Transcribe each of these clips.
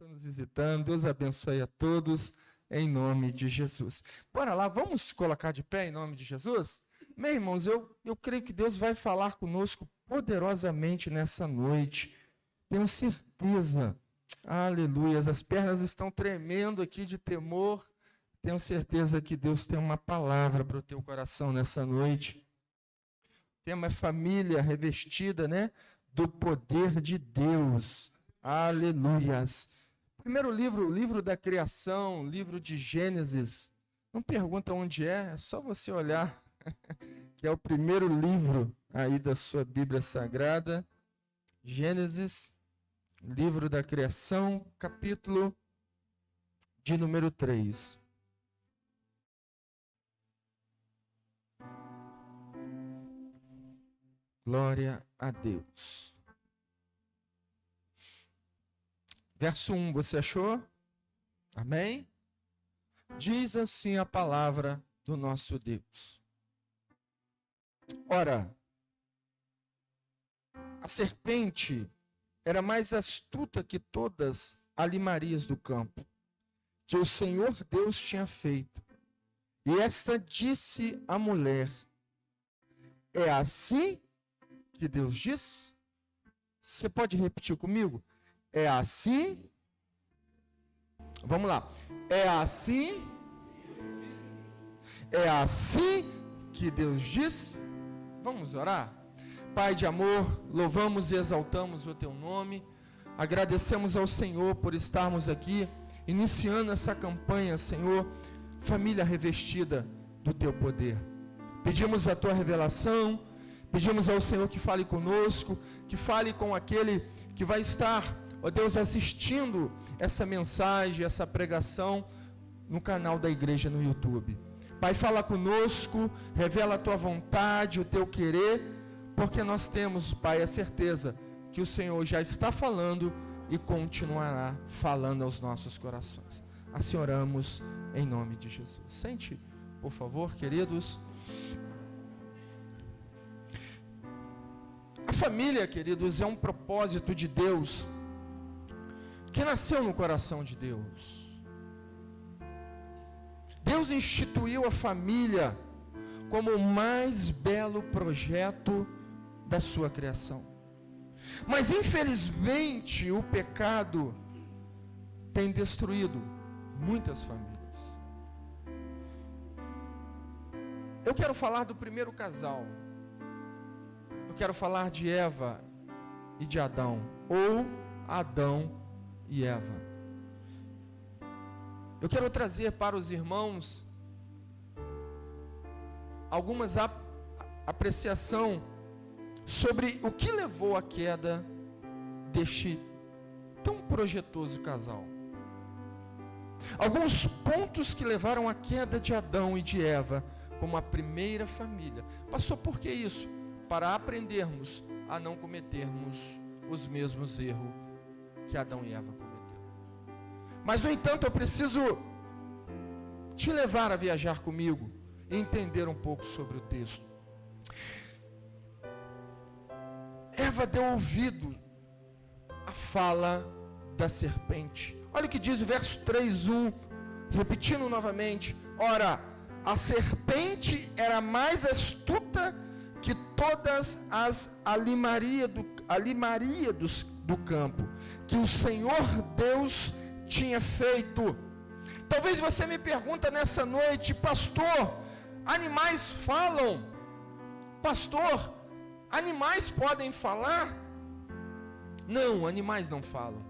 está nos visitando. Deus abençoe a todos, em nome de Jesus. Bora lá, vamos colocar de pé em nome de Jesus? Meus irmãos, eu creio que Deus vai falar conosco poderosamente nessa noite. Tenho certeza. Aleluia. As pernas estão tremendo aqui de temor. Tenho certeza que Deus tem uma palavra para o teu coração nessa noite. Tem uma família revestida, né, do poder de Deus. Aleluias. Primeiro livro, o livro da criação, livro de Gênesis. Não pergunta onde é só você olhar, que é o primeiro livro aí da sua Bíblia Sagrada. Gênesis, livro da criação, capítulo de número 3. Glória a Deus. Verso 1, você achou? Amém? Diz assim a palavra do nosso Deus. Ora, a serpente era mais astuta que todas as limarias do campo, que o Senhor Deus tinha feito. E esta disse à mulher: é assim que Deus diz? Você pode repetir comigo? É assim? Vamos lá. É assim? É assim que Deus diz? Vamos orar? Pai de amor, louvamos e exaltamos o teu nome. Agradecemos ao Senhor por estarmos aqui, iniciando essa campanha, Senhor, família revestida do teu poder. Pedimos a tua revelação, pedimos ao Senhor que fale conosco, que fale com aquele que vai estar, ó Deus, assistindo essa mensagem, essa pregação no canal da igreja no YouTube. Pai, fala conosco, revela a tua vontade, o teu querer, porque nós temos, Pai, a certeza que o Senhor já está falando e continuará falando aos nossos corações. Assim oramos em nome de Jesus. Sente, por favor, queridos. A família, queridos, é um propósito de Deus que nasceu no coração de Deus. Deus instituiu a família como o mais belo projeto da sua criação. Mas infelizmente o pecado tem destruído muitas famílias. Eu quero falar do primeiro casal. Eu quero falar de Eva e de Adão, ou Adão e Eva. Eu quero trazer para os irmãos algumas apreciação sobre o que levou à queda deste tão projetoso casal. Alguns pontos que levaram à queda de Adão e de Eva como a primeira família. Pastor, por que isso? Para aprendermos a não cometermos os mesmos erros que Adão e Eva cometeram. Mas, no entanto, eu preciso te levar a viajar comigo e entender um pouco sobre o texto. Eva deu ouvido à fala da serpente. Olha o que diz o verso 3:1, repetindo novamente. Ora, a serpente era mais astuta que todas as alimaria do campo, que o Senhor Deus tinha feito. Talvez você me pergunta nessa noite: pastor, animais falam? Pastor, animais podem falar? Não, animais não falam.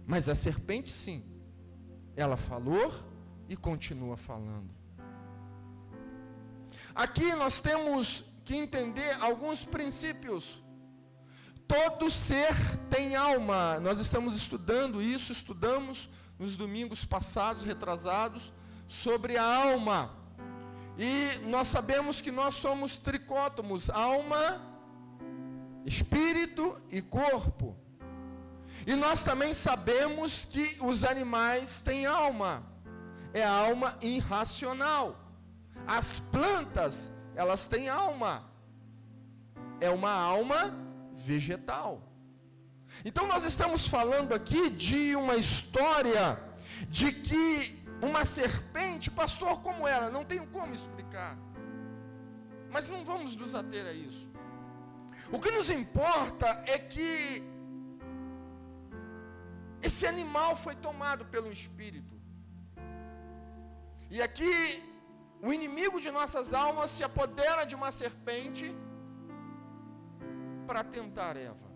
Mas a serpente sim. Ela falou e continua falando. Aqui nós temos que entender alguns princípios. Todo ser tem alma. Nós estamos estudando isso, estudamos nos domingos passados, retrasados, sobre a alma. E nós sabemos que nós somos tricótomos: alma, espírito e corpo. E nós também sabemos que os animais têm alma. É a alma irracional. As plantas, elas têm alma. É uma alma vegetal. Então nós estamos falando aqui de uma história de que uma serpente, pastor, como era? Não tenho como explicar. Mas não vamos nos ater a isso. O que nos importa é que esse animal foi tomado pelo espírito. E aqui o inimigo de nossas almas se apodera de uma serpente para tentar Eva.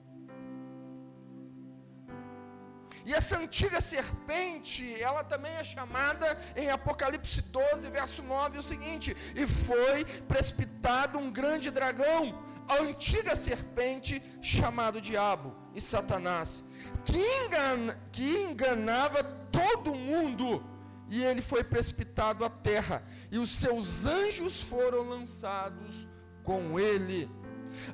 E essa antiga serpente, ela também é chamada em Apocalipse 12, verso 9, o seguinte: e foi precipitado um grande dragão, a antiga serpente, chamado Diabo e Satanás, que enganava todo mundo, e ele foi precipitado à terra, e os seus anjos foram lançados com ele.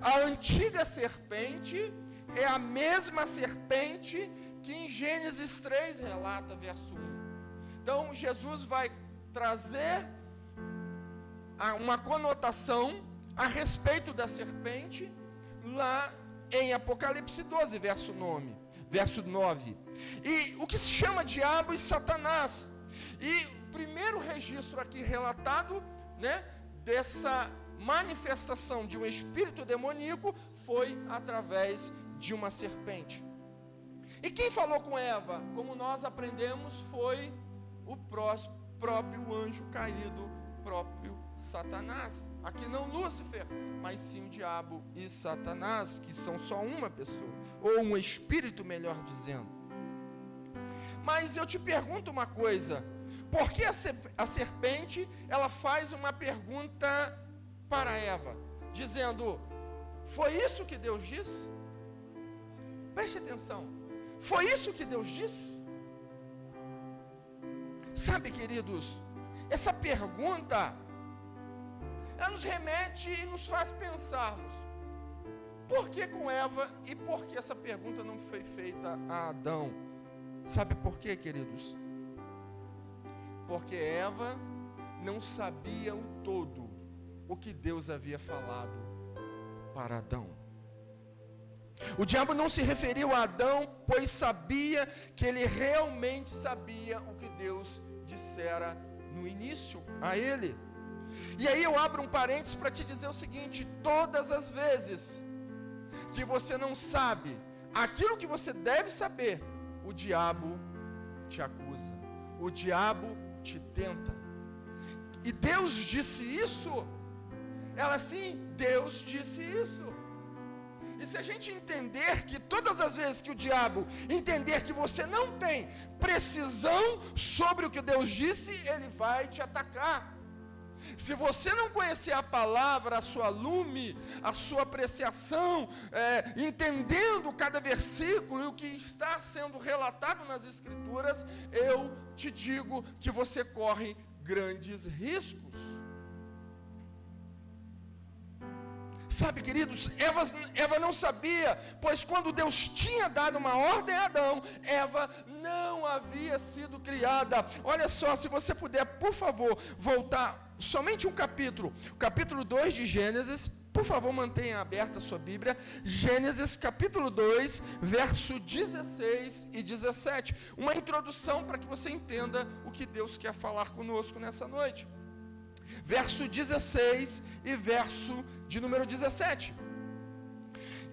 A antiga serpente é a mesma serpente que em Gênesis 3 relata, verso 1. Então, Jesus vai trazer uma conotação a respeito da serpente, lá em Apocalipse 12, verso 9. E o que se chama diabo e Satanás. E o primeiro registro aqui relatado, né, dessa manifestação de um espírito demoníaco foi através de uma serpente. E quem falou com Eva, como nós aprendemos, foi o próprio anjo caído, próprio Satanás. Aqui não Lúcifer, mas sim o diabo e Satanás, que são só uma pessoa, ou um espírito, melhor dizendo. Mas eu te pergunto uma coisa: por que a serpente, ela faz uma pergunta para Eva, dizendo: foi isso que Deus disse? Preste atenção. Foi isso que Deus disse? Sabe, queridos, essa pergunta, ela nos remete e nos faz pensarmos: por que com Eva e por que essa pergunta não foi feita a Adão? Sabe por quê, queridos? Porque Eva não sabia o todo o que Deus havia falado para Adão. O diabo não se referiu a Adão, pois sabia que ele realmente sabia o que Deus dissera no início a ele. E aí eu abro um parênteses para te dizer o seguinte: todas as vezes que você não sabe aquilo que você deve saber, o diabo te acusa, o diabo te tenta. E Deus disse isso? Ela sim, Deus disse isso. E se a gente entender que todas as vezes que o diabo entender que você não tem precisão sobre o que Deus disse, ele vai te atacar. Se você não conhecer a palavra, a sua lume, a sua apreciação, entendendo cada versículo e o que está sendo relatado nas Escrituras, eu te digo que você corre grandes riscos. Sabe, queridos, Eva não sabia, pois quando Deus tinha dado uma ordem a Adão, Eva não havia sido criada. Olha só, se você puder, por favor, voltar somente um capítulo, capítulo 2 de Gênesis, por favor, mantenha aberta a sua Bíblia, Gênesis capítulo 2, verso 16 e 17, uma introdução para que você entenda o que Deus quer falar conosco nessa noite. Verso 16 e verso de número 17.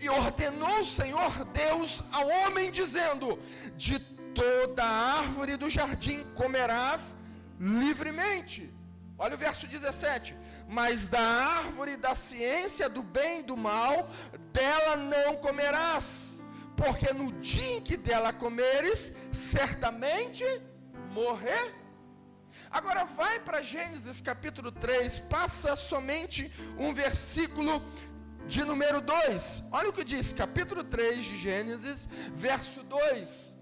E ordenou o Senhor Deus ao homem, dizendo: de toda árvore do jardim comerás livremente. Olha o verso 17. Mas da árvore da ciência do bem e do mal, dela não comerás, porque no dia em que dela comeres, certamente morrer. Agora vai para Gênesis capítulo 3, passa somente um versículo de número 2. Olha o que diz, capítulo 3 de Gênesis, verso 2.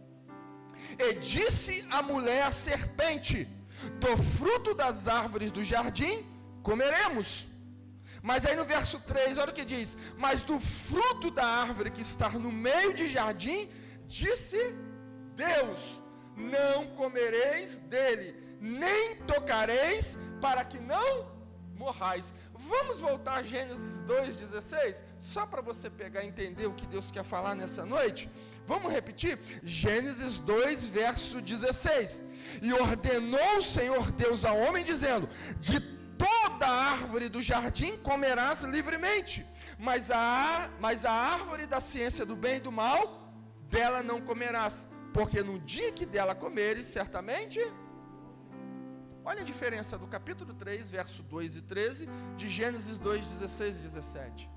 E disse a mulher à serpente: do fruto das árvores do jardim comeremos. Mas aí no verso 3, olha o que diz: mas do fruto da árvore que está no meio de jardim, disse Deus: não comereis dele, nem tocareis, para que não morrais. Vamos voltar a Gênesis 2,16? Só para você pegar e entender o que Deus quer falar nessa noite. Vamos repetir? Gênesis 2, verso 16. E ordenou o Senhor Deus ao homem, dizendo: de toda árvore do jardim comerás livremente, mas a árvore da ciência do bem e do mal, dela não comerás, porque no dia que dela comeres, certamente... Olha a diferença do capítulo 3, verso 2 e 13, de Gênesis 2, 16 e 17.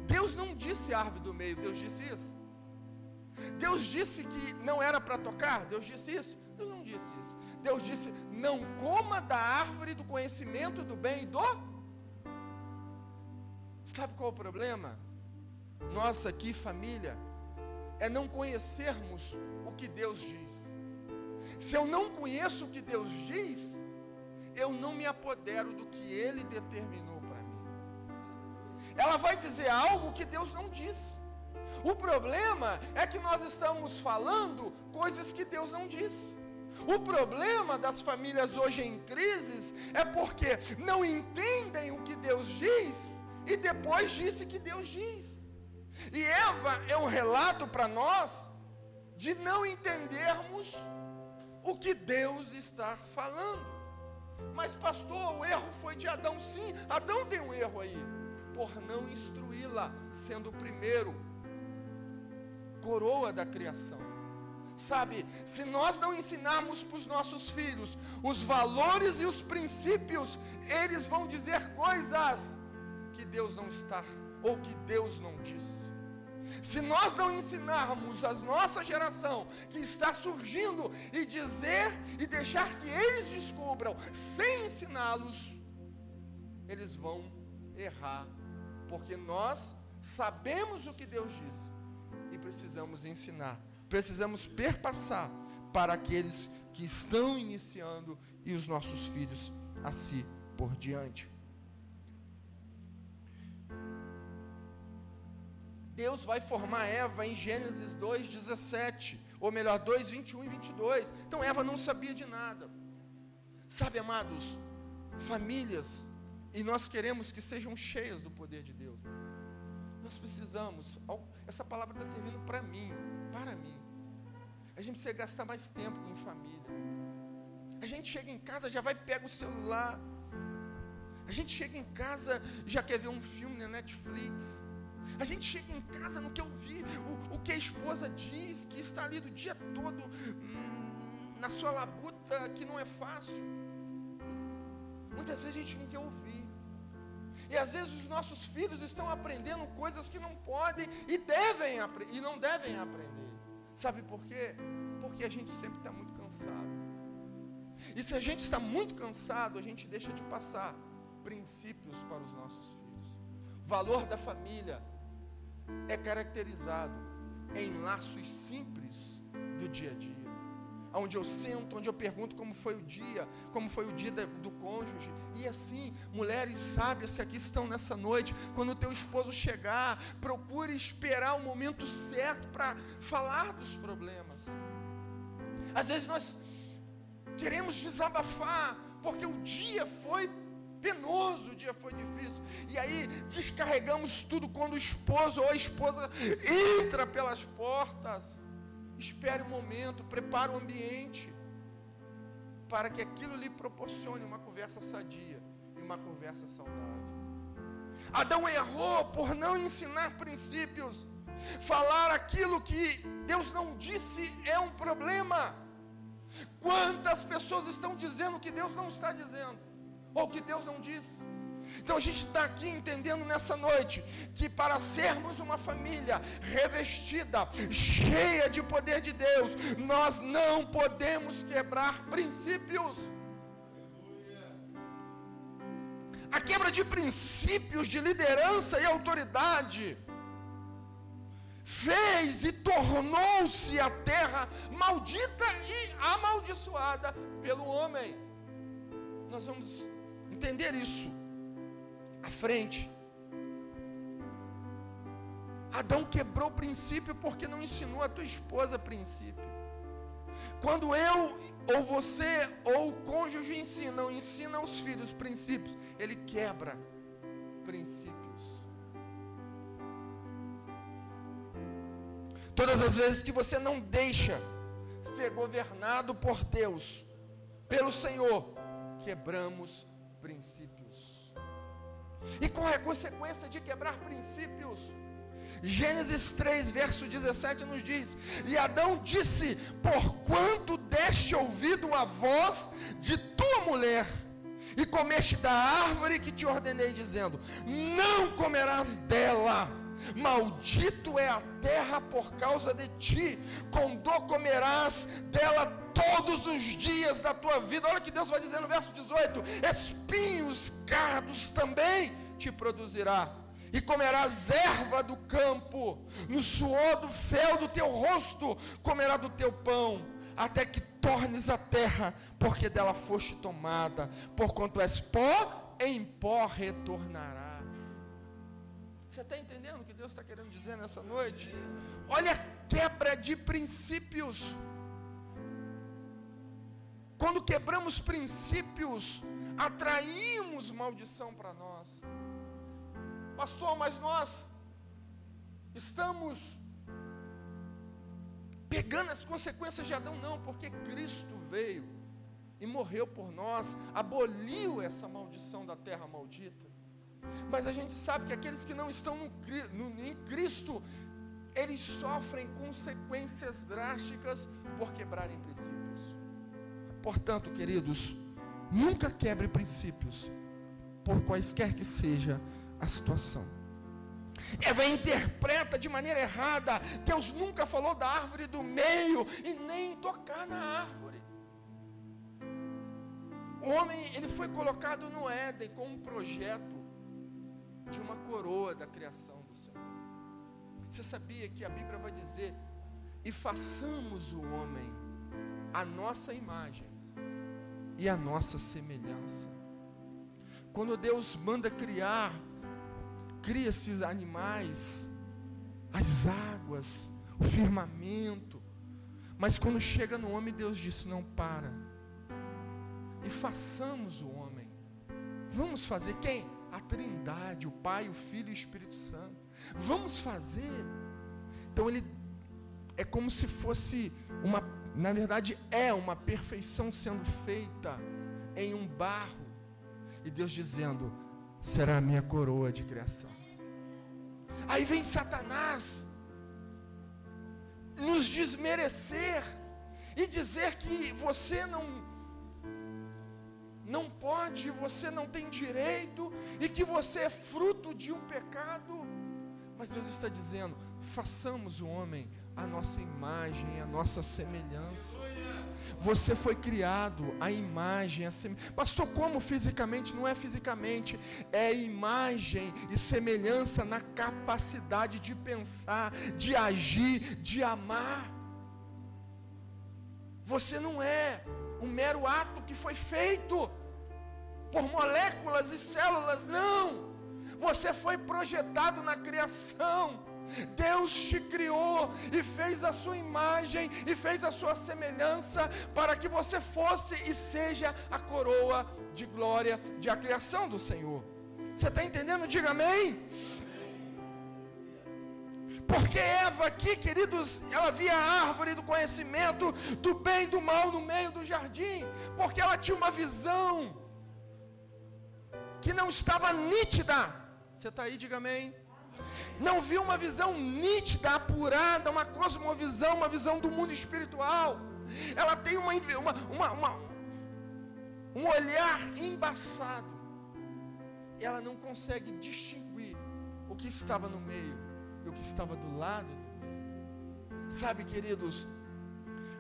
Deus não disse árvore do meio, Deus disse isso. Deus disse que não era para tocar, Deus disse isso. Deus não disse isso. Deus disse: não coma da árvore do conhecimento do bem e do... Sabe qual é o problema? Nossa, aqui, família, é não conhecermos o que Deus diz. Se eu não conheço o que Deus diz, eu não me apodero do que Ele determinou para mim. Ela vai dizer algo que Deus não disse. O problema é que nós estamos falando coisas que Deus não disse. O problema das famílias hoje em crise é porque não entendem o que Deus diz e depois disse que Deus diz. E Eva é um relato para nós de não entendermos o que Deus está falando. Mas pastor, o erro foi de Adão. Sim, Adão tem um erro aí, por não instruí-la, sendo o primeiro coroa da criação. Sabe, se nós não ensinarmos para os nossos filhos os valores e os princípios, eles vão dizer coisas que Deus não está, ou que Deus não disse. Se nós não ensinarmos a nossa geração que está surgindo e dizer e deixar que eles descubram, sem ensiná-los, eles vão errar, porque nós sabemos o que Deus disse e precisamos ensinar, precisamos perpassar para aqueles que estão iniciando e os nossos filhos assim por diante. Deus vai formar Eva em Gênesis 2:17, ou melhor, 2:21 e 22. Então Eva não sabia de nada. Sabe, amados, famílias, e nós queremos que sejam cheias do poder de Deus. Nós precisamos, essa palavra está servindo para mim. A gente precisa gastar mais tempo em família. A gente chega em casa, já vai pegar o celular. A gente chega em casa, já quer ver um filme na Netflix. A gente chega em casa, não quer ouvir o que a esposa diz, que está ali do dia todo na sua labuta, que não é fácil. Muitas vezes a gente não quer ouvir. E às vezes os nossos filhos estão aprendendo coisas que não podem e não devem aprender. Sabe por quê? Porque a gente sempre está muito cansado. E se a gente está muito cansado, a gente deixa de passar princípios para os nossos filhos. O valor da família é caracterizado em laços simples do dia a dia. Onde eu sento, onde eu pergunto como foi o dia do cônjuge. E assim, mulheres sábias que aqui estão nessa noite, quando o teu esposo chegar, procure esperar o momento certo para falar dos problemas. Às vezes nós queremos desabafar, porque o dia foi penoso, o dia foi difícil, e aí descarregamos tudo quando o esposo ou a esposa entra pelas portas. Espere um momento, prepare o ambiente para que aquilo lhe proporcione uma conversa sadia e uma conversa saudável. Adão errou por não ensinar princípios. Falar aquilo que Deus não disse é um problema. Quantas pessoas estão dizendo que Deus não está dizendo, ou que Deus não disse? Então a gente está aqui entendendo nessa noite que para sermos uma família revestida, cheia de poder de Deus, nós não podemos quebrar princípios. A quebra de princípios de liderança e autoridade fez e tornou-se a terra maldita e amaldiçoada pelo homem. Nós vamos entender isso à frente. Adão quebrou o princípio porque não ensinou a tua esposa princípio. Quando eu ou você ou o cônjuge ensina aos filhos princípios, ele quebra princípios. Todas as vezes que você não deixa ser governado por Deus, pelo Senhor, quebramos princípios. E qual é a consequência de quebrar princípios? Gênesis 3, verso 17 nos diz: e Adão disse: porquanto deste ouvido à voz de tua mulher, e comeste da árvore que te ordenei, dizendo: não comerás dela, maldito é a terra por causa de ti, com dor comerás dela todos os dias da tua vida. Olha o que Deus vai dizer no verso 18: espinhos, cardos também te produzirá, e comerás erva do campo, no suor do fel do teu rosto comerá do teu pão, até que tornes a terra, porque dela foste tomada, porquanto és pó, em pó retornará. Você está entendendo o que Deus está querendo dizer nessa noite? Olha a quebra de princípios. Quando quebramos princípios, atraímos maldição para nós. Pastor, mas nós estamos pegando as consequências de Adão? Não, porque Cristo veio e morreu por nós, aboliu essa maldição da terra maldita. Mas a gente sabe que aqueles que não estão em Cristo, eles sofrem consequências drásticas por quebrarem princípios. Portanto, queridos, nunca quebre princípios, por quaisquer que seja a situação. Eva interpreta de maneira errada. Deus nunca falou da árvore do meio e nem tocar na árvore. O homem, ele foi colocado no Éden com um projeto de uma coroa da criação do Senhor. Você sabia que a Bíblia vai dizer: e façamos o homem a nossa imagem e a nossa semelhança. Quando Deus manda criar, cria-se animais, as águas, o firmamento. Mas quando chega no homem, Deus disse: não, para. E façamos o homem. Vamos fazer quem? A Trindade, o Pai, o Filho e o Espírito Santo. Vamos fazer. Então ele é como se fosse na verdade é uma perfeição sendo feita em um barro. E Deus dizendo: será a minha coroa de criação. Aí vem Satanás nos desmerecer e dizer que você não pode, você não tem direito, e que você é fruto de um pecado. Mas Deus está dizendo: façamos o homem a nossa imagem, a nossa semelhança. Você foi criado à imagem, a semelhança. Pastor, como fisicamente? Não é fisicamente, é imagem e semelhança na capacidade de pensar, de agir, de amar. Você não é um mero ato que foi feito por moléculas e células, não. Você foi projetado na criação. Deus te criou e fez a sua imagem e fez a sua semelhança para que você fosse e seja a coroa de glória da criação do Senhor. Você está entendendo? Diga amém. Porque Eva aqui, queridos, ela via a árvore do conhecimento do bem e do mal no meio do jardim, porque ela tinha uma visão que não estava nítida. Você está aí? Diga amém. Não viu uma visão nítida, apurada, uma cosmovisão, uma visão do mundo espiritual. Ela tem um olhar embaçado. Ela não consegue distinguir o que estava no meio e o que estava do lado do meio. Sabe, queridos,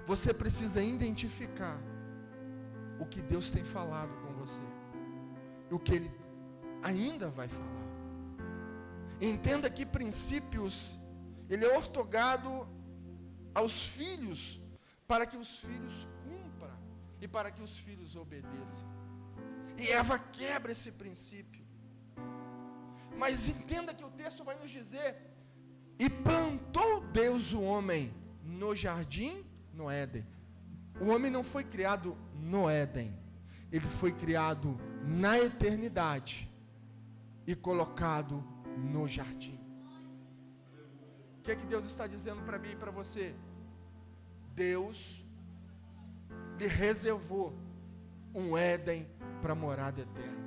você precisa identificar o que Deus tem falado com você e o que Ele ainda vai falar. Entenda que princípios, ele é ortogado aos filhos, para que os filhos cumpram e para que os filhos obedeçam. E Eva quebra esse princípio. Mas entenda que o texto vai nos dizer: e plantou Deus o homem no jardim, no Éden. O homem não foi criado no Éden, ele foi criado na eternidade e colocado no jardim. O que é que Deus está dizendo para mim e para você? Deus lhe reservou um Éden para morada eterna.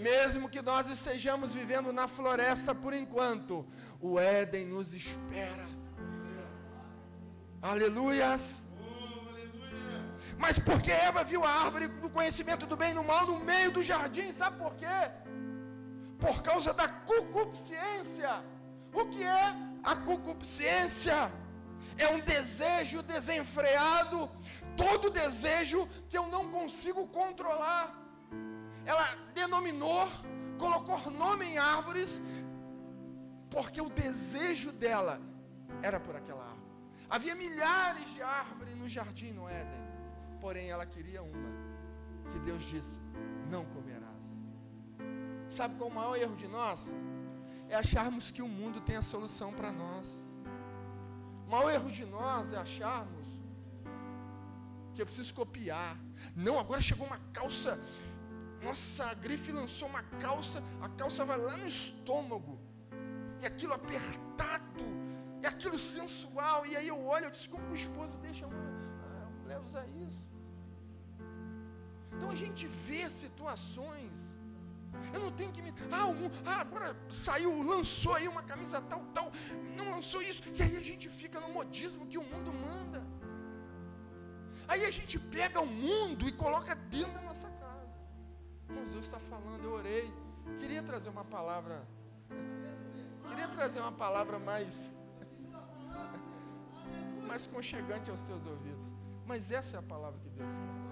Mesmo que nós estejamos vivendo na floresta por enquanto, o Éden nos espera. Aleluias! Mas porque Eva viu a árvore do conhecimento do bem e do mal no meio do jardim, sabe por quê? Por causa da concupiscência. O que é a concupiscência? É um desejo desenfreado, todo desejo que eu não consigo controlar. Ela denominou, colocou nome em árvores, porque o desejo dela era por aquela árvore. Havia milhares de árvores no jardim no Éden, porém ela queria uma, que Deus disse, não comerás. Sabe qual é o maior erro de nós? É acharmos que o mundo tem a solução para nós. O maior erro de nós é acharmos que eu preciso copiar. Não, agora chegou uma calça, nossa, a grife lançou uma calça, a calça vai lá no estômago, e aquilo apertado, e aquilo sensual, e aí eu olho, eu desculpo o esposo, deixa a mulher usar isso. Então a gente vê situações, eu não tenho que me, agora saiu, lançou aí uma camisa tal, não lançou isso, e aí a gente fica no modismo que o mundo manda. Aí a gente pega o mundo e coloca dentro da nossa casa. Irmãos, Deus está falando, eu orei, queria trazer uma palavra mais conchegante aos teus ouvidos, mas essa é a palavra que Deus quer.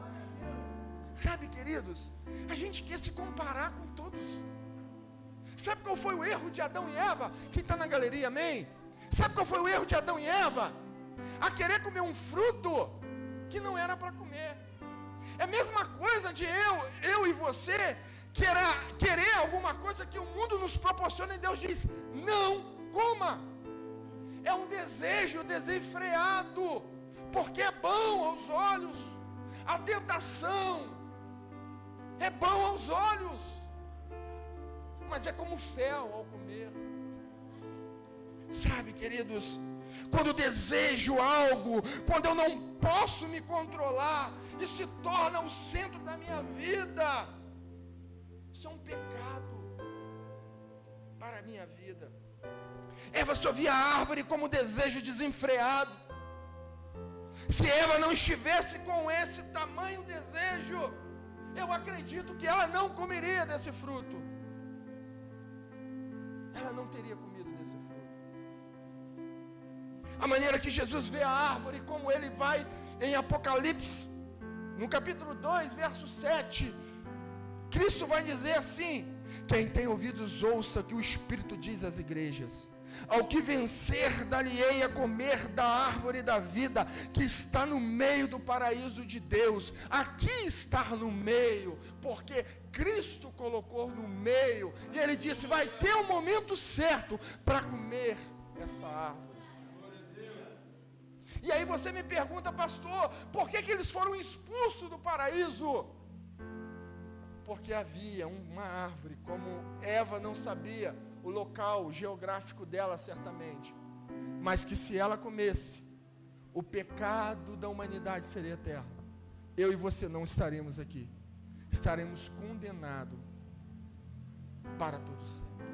Sabe, queridos, a gente quer se comparar com todos. Sabe qual foi o erro de Adão e Eva? Quem está na galeria, amém? Sabe qual foi o erro de Adão e Eva? A querer comer um fruto que não era para comer. É a mesma coisa de eu e você querer alguma coisa que o mundo nos proporciona e Deus diz, não coma. É um desejo desenfreado, porque é bom aos olhos. A tentação é bom aos olhos, mas é como fel ao comer. Sabe, queridos, quando eu desejo algo, quando eu não posso me controlar, e se torna o centro da minha vida, isso é um pecado para a minha vida. Eva só via a árvore como desejo desenfreado. Se Eva não estivesse com esse tamanho desejo, eu acredito que ela não comeria desse fruto. Ela não teria comido desse fruto. A maneira que Jesus vê a árvore, como ele vai em Apocalipse, no capítulo 2, verso 7, Cristo vai dizer assim, quem tem ouvidos ouça o que o Espírito diz às igrejas. Ao que vencer, dar-lhe-ei a comer da árvore da vida, que está no meio do paraíso de Deus. Aqui está no meio, porque Cristo colocou no meio, e ele disse, vai ter um momento certo para comer essa árvore. E aí você me pergunta, pastor, por que eles foram expulsos do paraíso? Porque havia uma árvore, como Eva não sabia o local geográfico dela certamente, mas que se ela comesse, o pecado da humanidade seria eterno. Eu e você não estaremos aqui, estaremos condenados para todo sempre.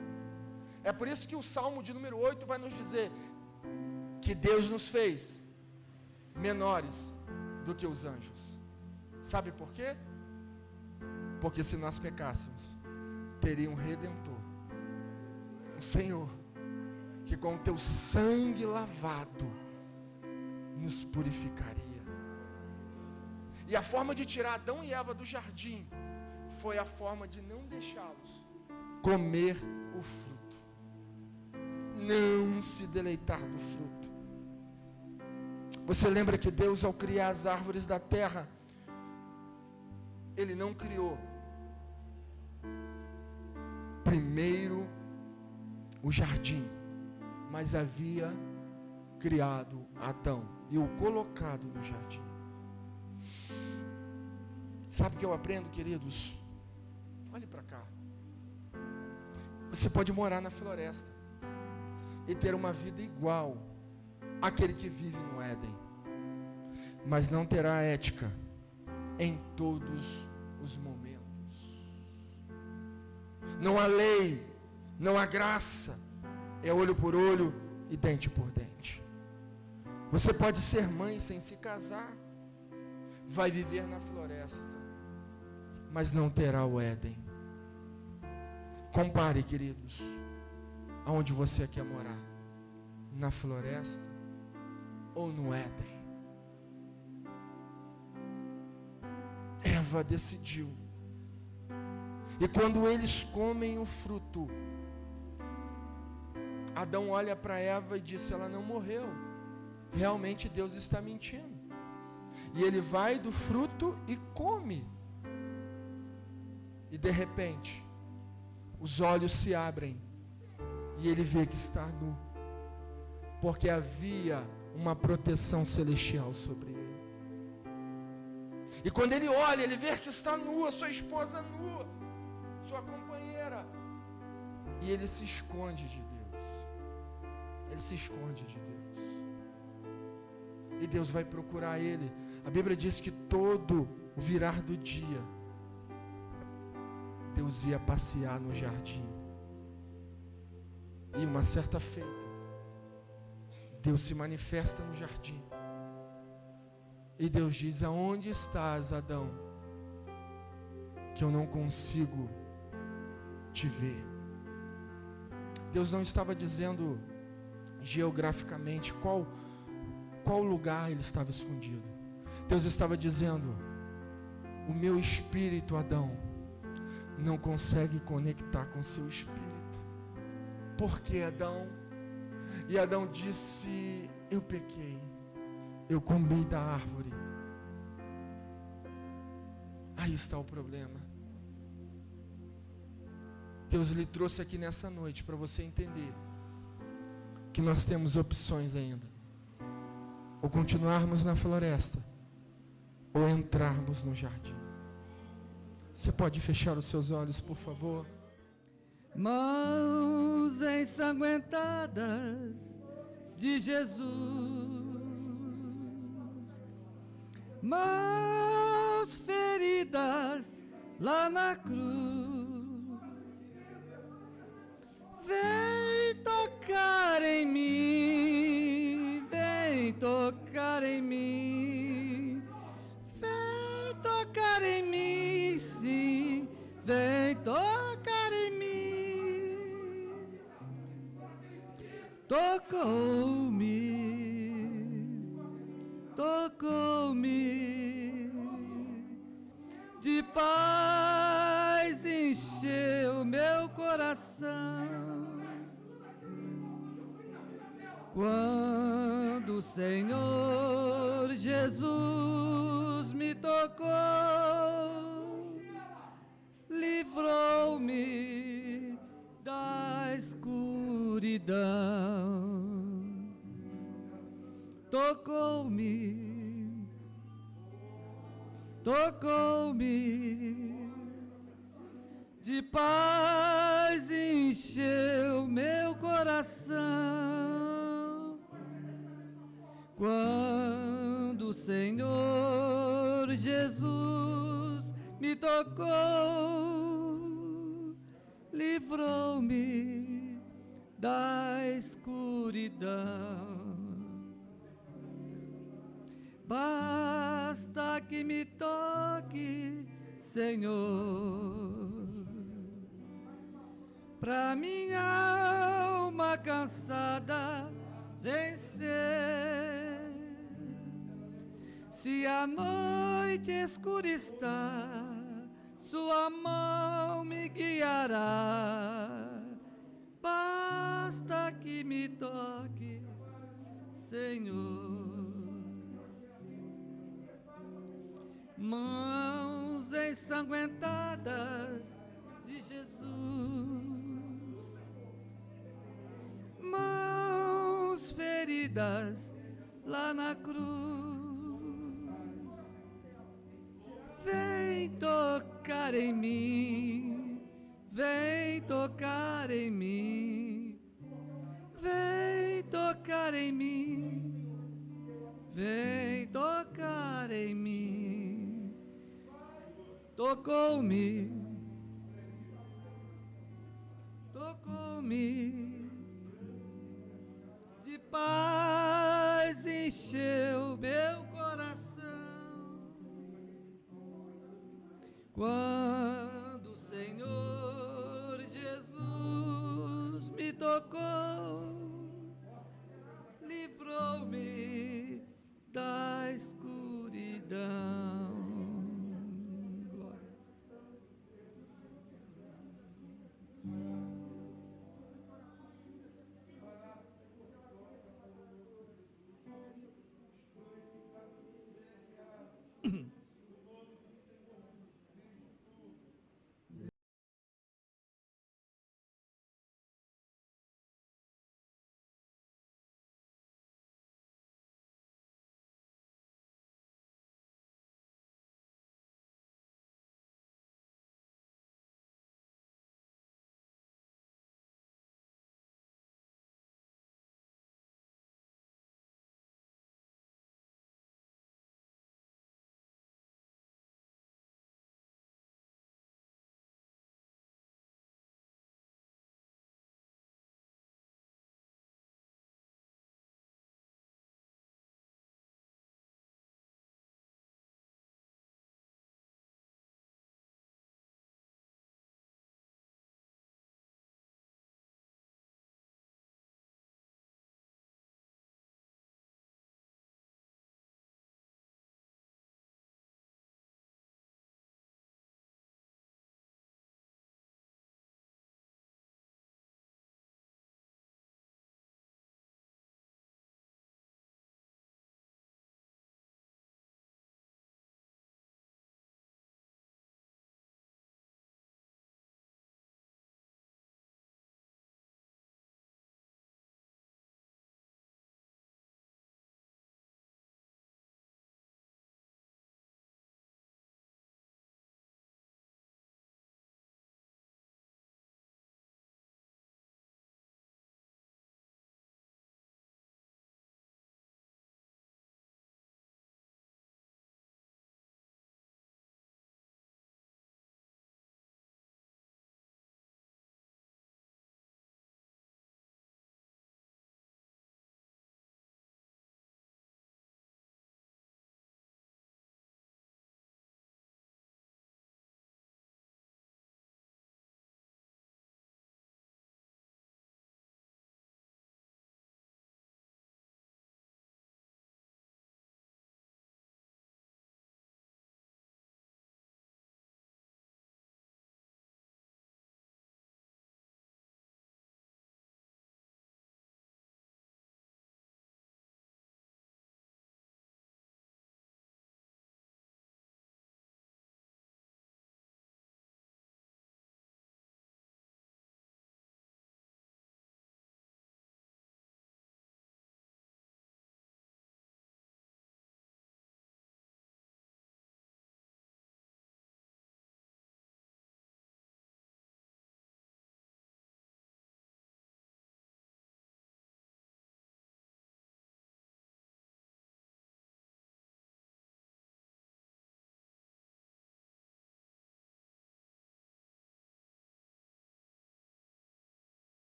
É por isso que o Salmo de número 8 vai nos dizer que Deus nos fez menores do que os anjos. Sabe por quê? Porque se nós pecássemos, teria um Redentor, um Senhor, que com o teu sangue lavado nos purificaria. E a forma de tirar Adão e Eva do jardim foi a forma de não deixá-los comer o fruto, não se deleitar do fruto. Você lembra que Deus, ao criar as árvores da terra, Ele não criou primeiro o jardim, mas havia criado Adão e o colocado no jardim. Sabe o que eu aprendo, queridos? Olhe para cá. Você pode morar na floresta e ter uma vida igual àquele que vive no Éden, mas não terá ética em todos os momentos. Não há lei, não há graça, é olho por olho e dente por dente. Você pode ser mãe sem se casar, vai viver na floresta, mas não terá o Éden. Compare, queridos, aonde você quer morar, na floresta ou no Éden. Eva decidiu. E quando eles comem o fruto, Adão olha para Eva e diz: ela não morreu. Realmente Deus está mentindo. E ele vai do fruto e come. E de repente, os olhos se abrem e ele vê que está nu, porque havia uma proteção celestial sobre ele. E quando ele olha, ele vê que está nua, sua esposa nua, sua companheira, e ele se esconde de Deus. Ele se esconde de Deus. E Deus vai procurar ele. A Bíblia diz que todo o virar do dia, Deus ia passear no jardim. E uma certa feita, Deus se manifesta no jardim. E Deus diz: aonde estás, Adão? Que eu não consigo te ver. Deus não estava dizendo geograficamente qual lugar ele estava escondido. Deus estava dizendo: o meu espírito, Adão, não consegue conectar com seu espírito. Por que, Adão? E Adão disse: eu pequei, eu comi da árvore. Aí está o problema. Deus lhe trouxe aqui nessa noite para você entender que nós temos opções ainda. Ou continuarmos na floresta, ou entrarmos no jardim. Você pode fechar os seus olhos, por favor? Mãos ensanguentadas de Jesus, mãos feridas lá na cruz, vem tocar em mim, vem tocar em mim, vem tocar em mim, sim, vem tocar em mim. Tocou-me, tocou-me, de paz encheu meu coração. Quando o Senhor Jesus me tocou, livrou-me da escuridão. Tocou-me, tocou-me, de paz encheu meu coração. Quando o Senhor Jesus me tocou, livrou-me da escuridão. Basta que me toque, Senhor, pra minha alma cansada vencer. Se a noite escura está, sua mão me guiará. Basta que me toque, Senhor. Mãos ensanguentadas de Jesus, mãos feridas lá na cruz, vem tocar em mim, vem tocar em mim, vem tocar em mim, vem tocar em mim. Tocou-me, tocou-me, de paz encheu meu coração. Quando o Senhor Jesus me tocou, livrou-me da escuridão. Glória.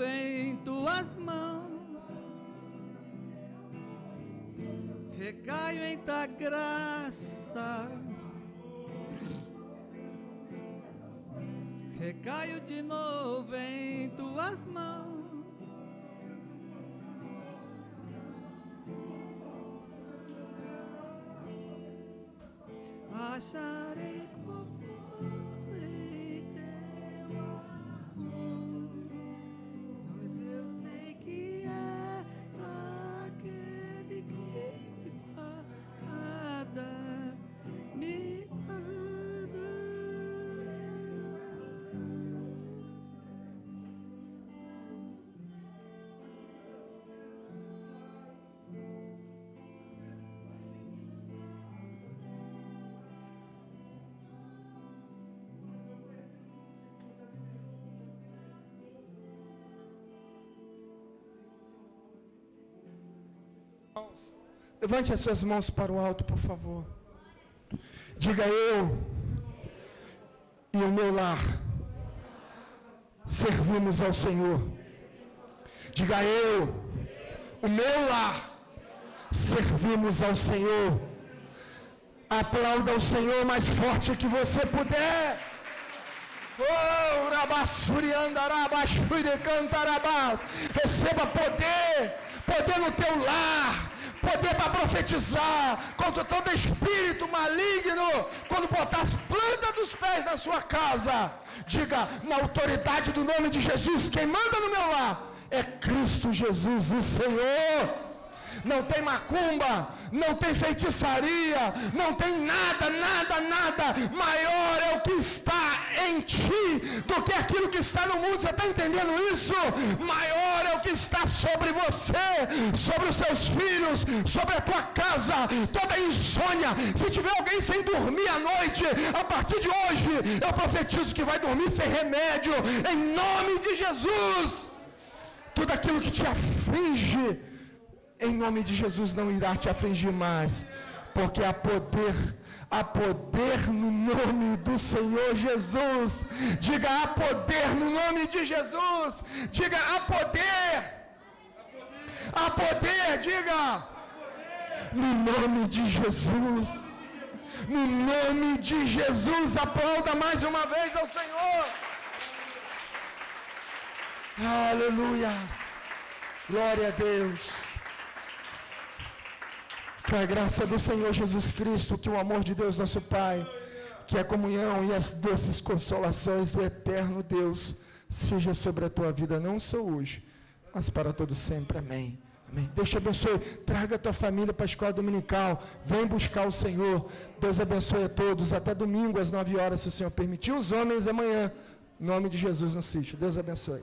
Em tuas mãos, recaio em tua graça, recaio de novo em tuas mãos. Acharei conforto em teu amor, pois eu sei que és aquele que Levante as suas mãos para o alto, por favor. Diga: eu e o meu lar servimos ao Senhor. Diga: eu, o meu lar, servimos ao Senhor. Aplauda o Senhor mais forte que você puder. Oh, rabassuri andarabashui de cantarabás. Receba poder no teu lar, poder para profetizar contra todo espírito maligno. Quando botar as plantas dos pés na sua casa, diga: na autoridade do nome de Jesus, quem manda no meu lar é Cristo Jesus, o Senhor. Não tem macumba, não tem feitiçaria, não tem nada maior é o que está em ti do que aquilo que está no mundo. Você está entendendo isso? Maior é o que está sobre você, sobre os seus filhos, sobre a tua casa. Toda insônia, se tiver alguém sem dormir à noite, a partir de hoje eu profetizo que vai dormir sem remédio, em nome de Jesus. Tudo aquilo que te aflige, em nome de Jesus, não irá te afligir mais, porque há poder no nome do Senhor Jesus. Diga: há poder no nome de Jesus. Diga: há poder, diga: no nome de Jesus. No nome de Jesus, aplauda mais uma vez ao Senhor. Aleluia, glória a Deus. Que a graça do Senhor Jesus Cristo, que o amor de Deus nosso Pai, que a comunhão e as doces consolações do eterno Deus seja sobre a tua vida, não só hoje, mas para todo sempre. Amém. Amém. Deus te abençoe. Traga a tua família para a escola dominical. Vem buscar o Senhor. Deus abençoe a todos. Até domingo às 9 horas, se o Senhor permitir. Os homens amanhã. Em nome de Jesus no sítio. Deus abençoe.